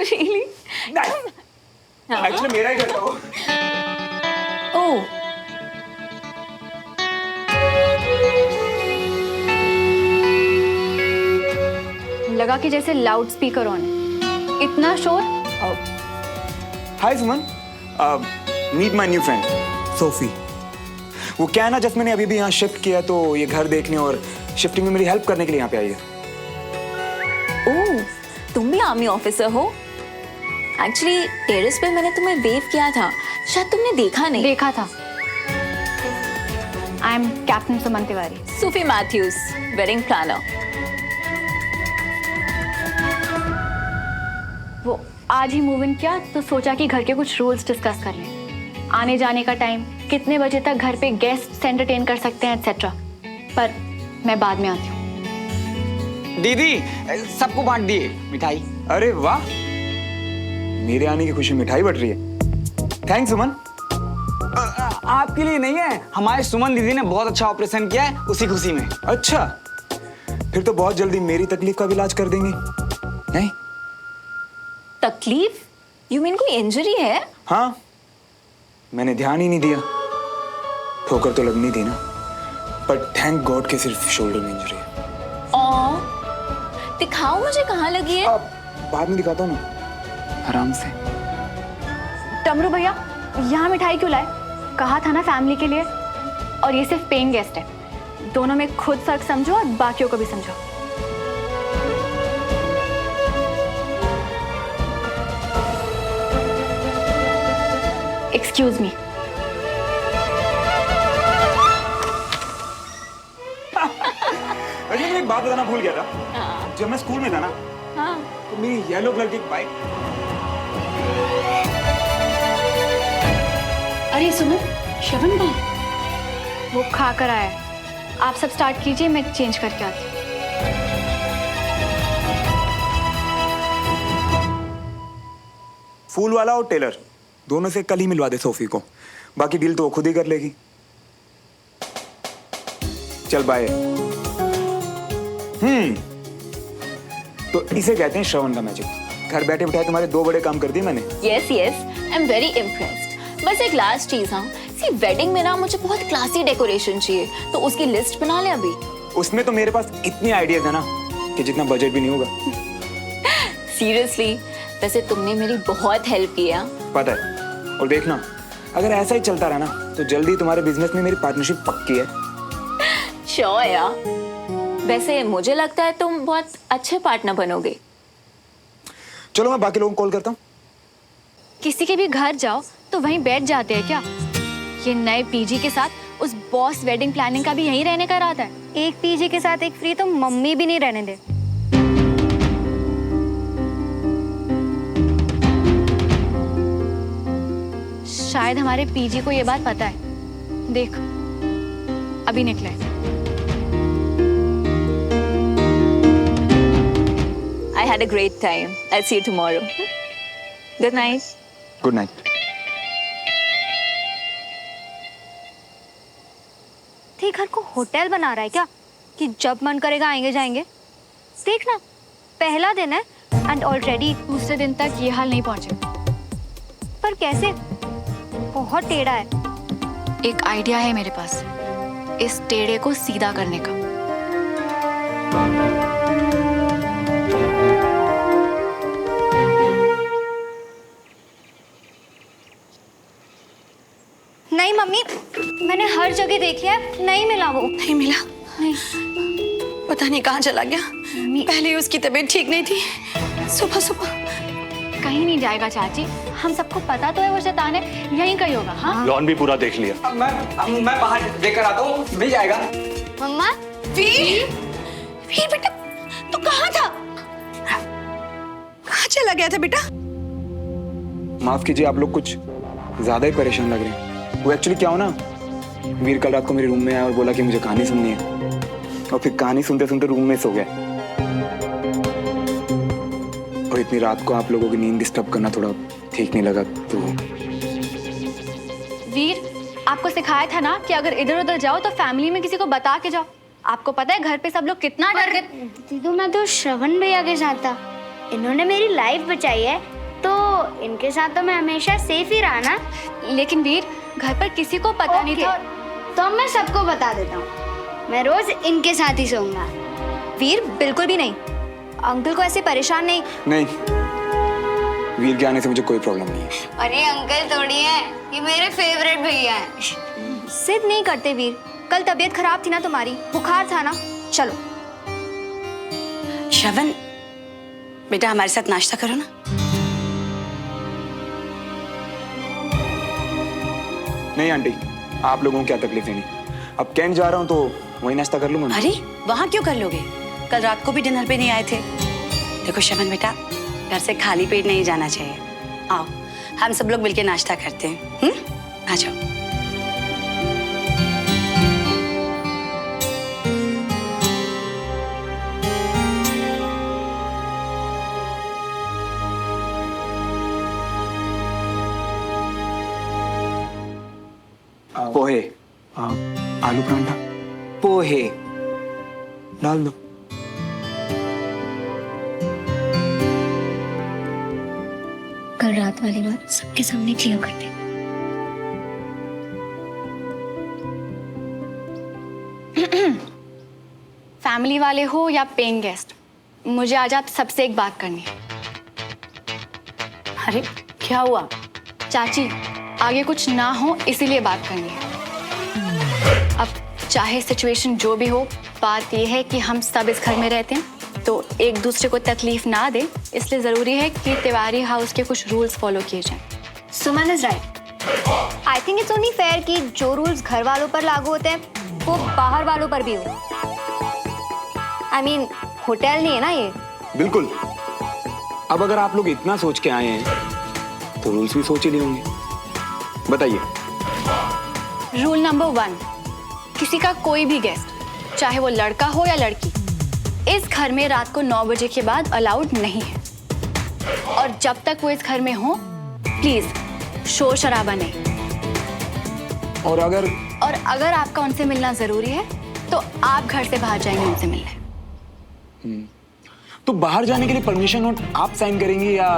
Really? Actually मेरा ही घर था वो। Oh. लगा कि जैसे लाउड स्पीकर ऑन है। इतना शोर। Hi Suman, meet my new friend Sophie. वो क्या है ना, जस्ट मैंने अभी भी यहाँ शिफ्ट किया तो ये घर देखने और शिफ्टिंग में मेरी हेल्प करने के लिए यहाँ पे आई है। ओह, तुम भी आर्मी ऑफिसर हो? एक्चुअली टेरेस पे मैंने तुम्हें वेव किया था, शायद तुमने देखा नहीं। देखा था। I am captain Suman Tiwari. Sufi Matthews, wedding planner. वो आज ही मूव इन किया तो सोचा कि घर के कुछ रूल्स डिस्कस कर लें। आने जाने का टाइम, कितने बजे तक घर पे गेस्ट एंटरटेन कर सकते हैं एक्सेट्रा। पर मैं बाद में आती हूँ। दीदी सबको बांट दिए मिठाई। अरे वाह, मेरे आने की खुशी मिठाई बट रही है। थैंक्स सुमन। आपके लिए नहीं है, हमारे सुमन दीदी ने बहुत अच्छा ऑपरेशन किया है, उसी खुशी में। अच्छा, फिर तो बहुत जल्दी मेरी तकलीफ का भी इलाज कर देंगे, नहीं? तकलीफ? यू मीन कोई इंजरी है? हाँ, मैंने ध्यान ही नहीं दिया। ठोकर तो लगनी थी ना, पर थैंक गॉड के सिर्फ शोल्डर में इंजरी है। दिखाओ मुझे कहाँ लगी है। बाद में दिखाता हूँ ना, आराम से। टमरू भैया, यहाँ मिठाई क्यों लाए? कहा था ना फैमिली के लिए। और ये सिर्फ पेइंग गेस्ट है। दोनों में खुद फर्क समझो और बाकियों को भी समझो। Excuse me. अरे मैं एक बात बताना भूल गया था। जब मैं स्कूल में था ना, तो मेरी येलो कलर की एक बाइक। अरे सुनो, श्रवण कहाँ? वो खा कर आया है। आप सब स्टार्ट कीजिए, मैं चेंज करके आती हूँ। फूल वाला और टेलर दोनों से कल ही मिलवा दे सोफी को, बाकी डील तो वो खुद ही कर लेगी। चल बाय। तो इसे कहते हैं श्रवण का मैजिक। घर बैठे बिठाए तुम्हारे दो बड़े काम कर दिए मैंने। Yes yes, I am very impressed. बस एक लास्ट चीज, हाँ, सी वेडिंग में ना मुझे बहुत क्लासी डेकोरेशन चाहिए, तो उसकी लिस्ट बना ले अभी। उसमें तो मेरे पास इतने आइडियाज है ना कि जितना बजट भी नहीं होगा। सीरियसली, वैसे तुमने मेरी बहुत हेल्प की है। पता है, और देखना, अगर ऐसा ही चलता रहा ना तो जल्दी तुम्हारे बिजनेस में मेरी पार्टनरशिप पक्की है। श्योर यार। वैसे मुझे लगता है तुम बहुत अच्छे पार्टनर बनोगे। चलो मैं बाकी लोगों को कॉल करता हूँ। किसी के भी घर जाओ तो वहीं बैठ जाते हैं क्या? ये नए पीजी के साथ उस बॉस वेडिंग प्लानिंग का भी यहीं रहने का इरादा है। एक पीजी के साथ एक फ्री तो मम्मी भी नहीं रहने दे। शायद हमारे पीजी को ये बात पता है। देख, अभी निकले। I had a great time. I'll see you tomorrow. Good night. Good night. ठीक, घर को होटल बना रहा है क्या कि जब मन करेगा आएंगे जाएंगे? देखना, पहला दिन है एंड ऑलरेडी दूसरे दिन तक ये हाल नहीं पहुंचे। पर कैसे? बहुत टेढ़ा है। एक आइडिया है मेरे पास, इस टेढ़े को सीधा करने का। नहीं मम्मी, मैंने हर जगह देख लिया, नहीं मिला वो। नहीं मिला? नहीं। पता नहीं कहाँ चला गया। पहले ही उसकी तबीयत ठीक नहीं थी। सुबह सुबह कहीं नहीं जाएगा चाची, हम सबको पता तो है वो शैतान है, यहीं कहीं होगा। हाँ, लॉन भी पूरा देख लिया। मैं बाहर देकर आता हूँ, मिल जाएगा। मम्मा। वीर, वीर बेटा, तू कहाँ था? कहाँ चला गया था बेटा? माफ कीजिए, आप लोग कुछ ज्यादा ही परेशान लग रहे हैं। वो एक्चुअली क्या हो ना, वीर कल रात को मेरे रूम में आया और बोला कि मुझे कहानी सुननी है, और फिर कहानी सुनते सुनते रूम में सो गया। और इतनी रात को आप लोगों की नींद डिस्टर्ब करना थोड़ा ठीक नहीं लगा तो। वीर, आपको सिखाया था ना कि अगर इधर उधर जाओ तो फैमिली में किसी को बता के जाओ। आपको पता है घर पे सब लोग कितना डर गए। दीदी, मैं तो श्रवण भैया के साथ था। इन्होंने मेरी लाइफ बचाई है। तो इनके साथ तो मैं हमेशा सेफ ही रहा ना। लेकिन वीर, घर पर किसी को पता नहीं था। तो मैं सबको बता देता हूँ, मैं रोज इनके साथ ही सोऊंगा। वीर बिल्कुल भी नहीं, अंकल को ऐसे परेशान नहीं। नहीं, वीर के आने से मुझे कोई प्रॉब्लम नहीं है। अरे अंकल थोड़ी है, ये मेरे फेवरेट भैया हैं। जिद नहीं करते वीर, कल तबीयत खराब थी ना तुम्हारी, बुखार था ना। चलो श्रवण, बेटा हमारे साथ नाश्ता करो ना। नहीं आंटी, आप लोगों को क्या तकलीफ है नहीं। अब कैंट जा रहा हूँ तो वही नाश्ता कर लूंगा ना। अरे वहाँ क्यों कर लोगे? कल रात को भी डिनर पे नहीं आए थे। देखो श्रवण बेटा, घर से खाली पेट नहीं जाना चाहिए। आओ हम सब लोग मिलके नाश्ता करते हैं। आ जाओ। पोहे, आलू परांठा, पोहे डाल दो। कल रात वाली बात सबके सामने क्लियर कर दे। फैमिली वाले हो या पेइंग गेस्ट, मुझे आज आप सबसे एक बात करनी है। अरे क्या हुआ? चाची, आगे कुछ ना हो इसीलिए बात करनी है। अब चाहे सिचुएशन जो भी हो, बात यह है कि हम सब इस घर में रहते हैं तो एक दूसरे को तकलीफ ना दे, इसलिए जरूरी है कि तिवारी हाउस के कुछ रूल्स फॉलो किए जाएं। Suman is right. I think it's only fair कि जो रूल्स घर वालों पर लागू होते हैं वो बाहर वालों पर भी हो। आई मीन होटल नहीं है ना ये। बिल्कुल। अब अगर आप लोग इतना सोच के आए हैं तो रूल्स भी सोच ही लिए होंगे। बताइए। रूल नंबर 1, किसी का कोई भी गेस्ट, चाहे वो लड़का हो या लड़की, इस घर में रात को 9 बजे के बाद अलाउड नहीं है। और जब तक वो इस घर में हो, प्लीज शोर शराबा नहीं। और अगर आपका उनसे मिलना जरूरी है तो आप घर से बाहर जाएंगे उनसे मिलने। तो बाहर जाने के लिए परमिशन नोट आप साइन करेंगे या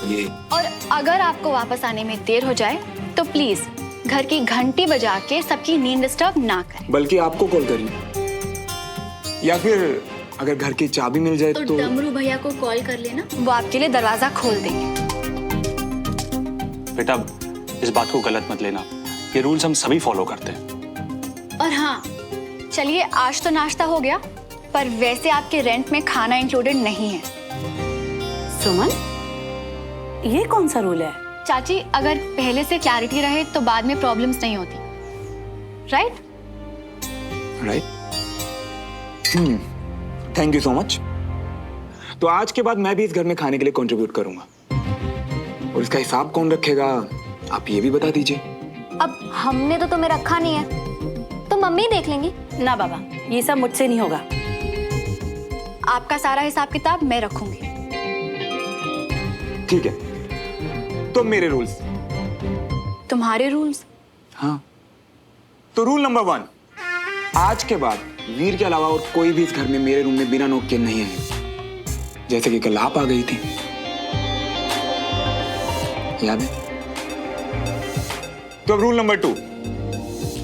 ये? और अगर आपको वापस आने में देर हो जाए तो प्लीज घर की घंटी बजा के सबकी नींद डिस्टर्ब ना करें। बल्कि आपको कॉल करेंगे, या फिर अगर घर की चाबी मिल जाए तो डमरू भैया को कॉल कर लेना, वो आपके लिए दरवाजा खोल देंगे। बेटा इस बात को गलत मत लेना, ये रूल्स हम सभी फॉलो करते हैं। और हाँ, चलिए आज तो नाश्ता हो गया, पर वैसे आपके रेंट में खाना इंक्लूडेड नहीं है। सुमन, ये कौन सा रूल है? चाची, अगर पहले से क्लैरिटी रहे तो बाद में प्रॉब्लम्स नहीं होती, right? Thank you so much. तो आज के बाद मैं भी इस घर में खाने के लिए कंट्रीब्यूट करूंगा, और इसका हिसाब कौन रखेगा आप ये भी बता दीजिए। अब हमने तो तुम्हें रखा नहीं है तो मम्मी देख लेंगी ना बाबा, ये सब मुझसे नहीं होगा। आपका सारा हिसाब किताब मैं रखूंगी। ठीक है, तो मेरे रूल्स। तुम्हारे रूल्स? हाँ, तो रूल नंबर 1, आज के बाद वीर के अलावा और कोई भी इस घर में मेरे रूम में बिना नोक के नहीं आएगा, जैसे कि कल आप आ गई थी, याद है? तो अब रूल नंबर 2,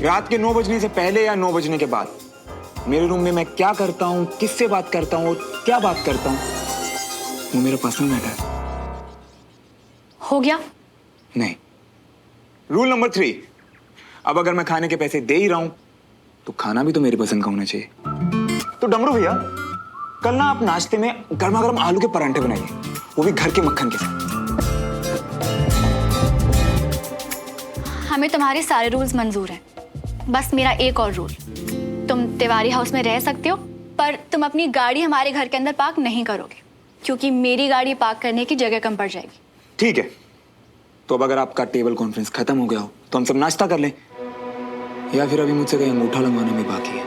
रात के 9 बजने से पहले या 9 बजने के बाद मेरे रूम में मैं क्या करता हूं, किससे बात करता हूं और क्या बात करता हूं, वो मेरा पर्सनल मैटर है। हो गया? नहीं। रूल नंबर 3, अब अगर मैं खाने के पैसे दे ही रहा हूं तो खाना भी तो मेरी पसंद का होना चाहिए। तो डमरू भैया, कल ना आप नाश्ते में गर्मा गर्म आलू के परांठे बनाइए, वो भी घर के मक्खन के साथ। हमें तुम्हारे सारे रूल्स मंजूर हैं, बस मेरा एक और रूल, तुम तिवारी हाउस में रह सकते हो पर तुम अपनी गाड़ी हमारे घर के अंदर पार्क नहीं करोगे, क्योंकि मेरी गाड़ी पार्क करने की जगह कम पड़ जाएगी। ठीक है, तो अब अगर आपका टेबल कॉन्फ्रेंस खत्म हो गया हो तो हम सब नाश्ता कर लें, या फिर अभी मुझसे कहीं अंगूठा लगवाना भी बाकी है।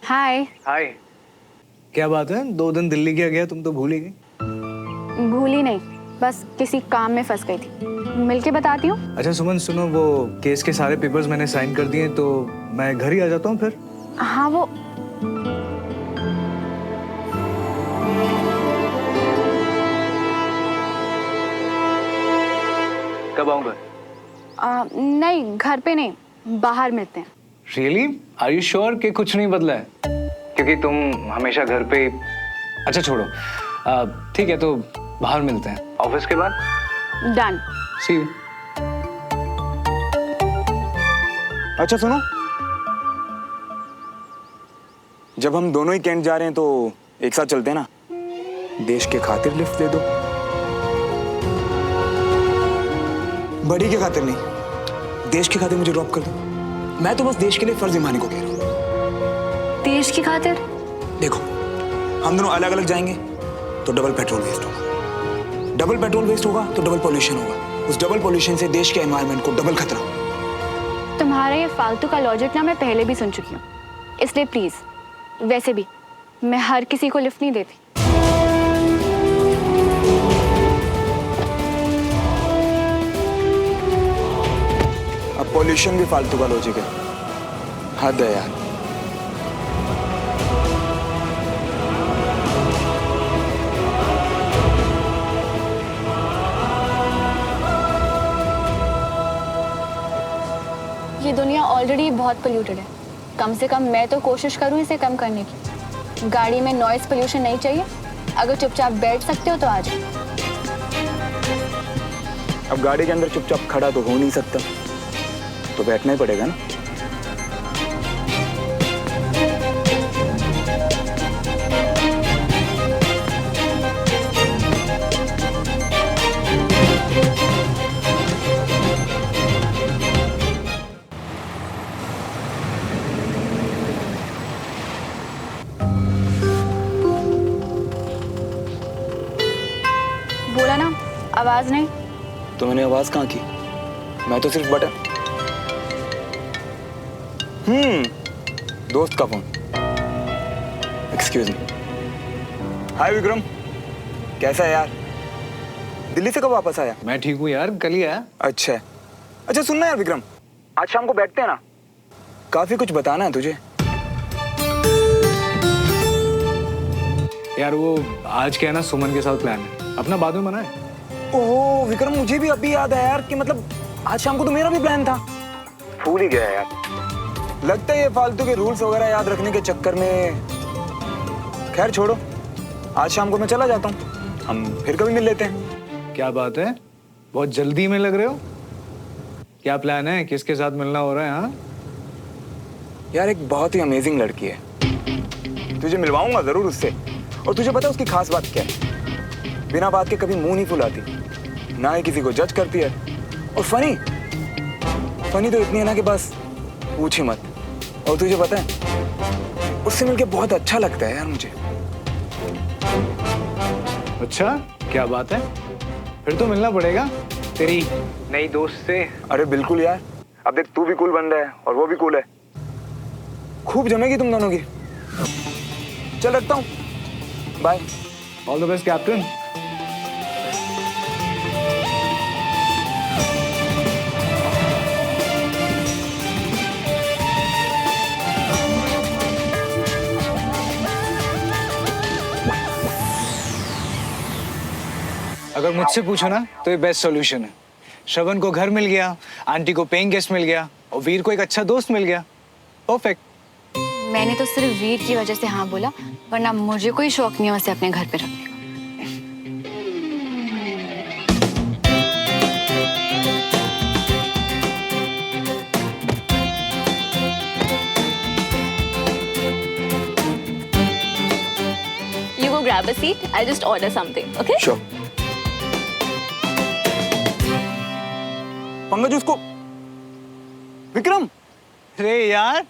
हाय। हाय, क्या बात है, 2 दिन दिल्ली क्या गया, तुम तो भूल ही गई। भूली नहीं, बस किसी काम में फंस गई थी। मिलके बताती हूँ। अच्छा सुमन सुनो, वो केस के सारे पेपर्स मैंने साइन कर दिए, तो मैं घर ही आ जाता हूँ फिर। हाँ वो कब आऊँगा? नहीं, घर पे नहीं, बाहर मिलते हैं। रियली? आर यू श्योर कि कुछ नहीं बदला है? क्योंकि तुम हमेशा घर पे। अच्छा छोड़ो, ठीक है, तो बाहर मिलते हैं ऑफिस के बाद। डन। See you. अच्छा सुनो, जब हम दोनों ही कैंट जा रहे हैं तो एक साथ चलते हैं ना। देश के खातिर लिफ्ट दे दो। बड़ी के खातिर नहीं, देश की खातिर मुझे ड्रॉप कर दो। मैं तो बस देश के लिए फर्ज निभाने को कह रहा हूँ। देश की खातिर? देखो, हम दोनों अलग अलग जाएंगे तो डबल पेट्रोल वेस्ट होगा, डबल पेट्रोल वेस्ट होगा तो डबल पॉल्यूशन होगा, उस डबल पॉल्यूशन से देश के एनवायरनमेंट को डबल खतरा। तुम्हारा ये फालतू का लॉजिक ना मैं पहले भी सुन चुकी हूँ, इसलिए प्लीज। वैसे भी मैं हर किसी को लिफ्ट नहीं देती। अब पॉल्यूशन भी फालतू का लॉजिक है, हद है यार। ये दुनिया ऑलरेडी बहुत पोल्यूटेड है, कम से कम मैं तो कोशिश करूँ इसे कम करने की। गाड़ी में नॉइस पोल्यूशन नहीं चाहिए। अगर चुपचाप बैठ सकते हो तो आ जाओ। अब गाड़ी के अंदर चुपचाप खड़ा तो हो नहीं सकता, तो बैठना ही पड़ेगा ना। बोला ना, आवाज नहीं। तो मैंने आवाज कहाँ की? मैं तो सिर्फ बटन। दोस्त का phone. Excuse me. Hi Vikram, कैसा है यार? दिल्ली से कब वापस आया? मैं ठीक हूँ यार, कल ही आया। अच्छा सुनना यार विक्रम, आज शाम को बैठते हैं ना, काफी कुछ बताना है तुझे। यार वो आज क्या है ना, सुमन के साथ प्लान है अपना, बाद में मनाए। ओह विक्रम, मुझे भी अभी याद आया यार कि मतलब आज शाम को तो मेरा भी प्लान था, भूल ही गया यार। लगता है ये फालतू के रूल्स वगैरह याद रखने के चक्कर में। खैर छोड़ो, आज शाम को मैं चला जाता हूँ, हम फिर कभी मिल लेते हैं। क्या बात है, बहुत जल्दी में लग रहे हो? क्या प्लान है, किसके साथ मिलना हो रहा है? हाँ यार एक बहुत ही अमेजिंग लड़की है, तुझे मिलवाऊंगा जरूर उससे। और तुझे पता है उसकी खास बात क्या है? बिना बात के कभी मुंह नहीं फुलाती, ना ही किसी को जज करती है। और फनी तो इतनी है ना कि बस पूछ ही मत। और तुझे पता है उससे मिलके बहुत अच्छा लगता है यार मुझे। अच्छा, क्या बात है, फिर तो मिलना पड़ेगा तेरी नई दोस्त से। अरे बिल्कुल यार, अब देख तू भी कूल बन रहा है और वो भी कूल है, खूब जमेगी तुम दोनों की। चल रखता हूँ, bye. All the best captain. अगर मुझसे पूछो ना तो ये बेस्ट सॉल्यूशन है। श्रवण को घर मिल गया, आंटी को पेइंग गेस्ट मिल गया और वीर को एक अच्छा दोस्त मिल गया। परफेक्ट। मैंने तो सिर्फ वीर की वजह से हाँ बोला, वरना मुझे कोई शौक नहीं है उसे अपने घर पे रखने का। You go grab a seat. I'll just order something, okay? Sure. Pankaj उसको। विक्रम, अरे यार,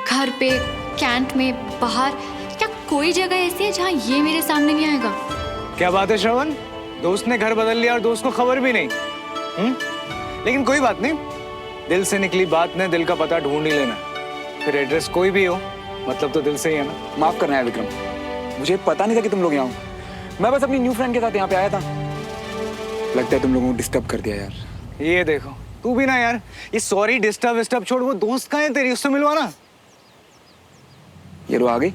घर पे, कैंट में, बाहर, क्या कोई जगह ऐसी है जहाँ ये मेरे सामने नहीं आएगा? क्या बात है श्रवण, दोस्त ने घर बदल लिया और दोस्त को खबर भी नहीं। लेकिन कोई बात नहीं, दिल से निकली बात ने दिल का पता ढूंढ ही लेना। फिर एड्रेस कोई भी हो, मतलब तो दिल से ही है ना। माफ करना है विक्रम, मुझे पता नहीं था कि तुम लोग यहाँ हो। मैं बस अपनी न्यू फ्रेंड के साथ यहाँ पे आया था। लगता है तुम लोगों को डिस्टर्ब कर दिया यार। ये देखो, तू भी ना यार, ये सॉरी डिस्टर्ब विस्टर्ब छोड़, वो दोस्त कहाँ है तेरी, उससे मिलवाना। ये लो आ गई।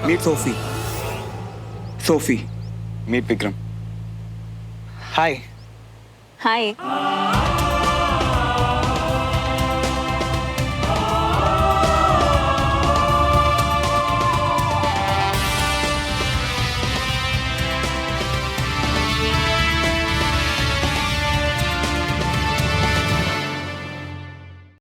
Meet Sophie. Sophie, meet Vikram. Hi. Hi.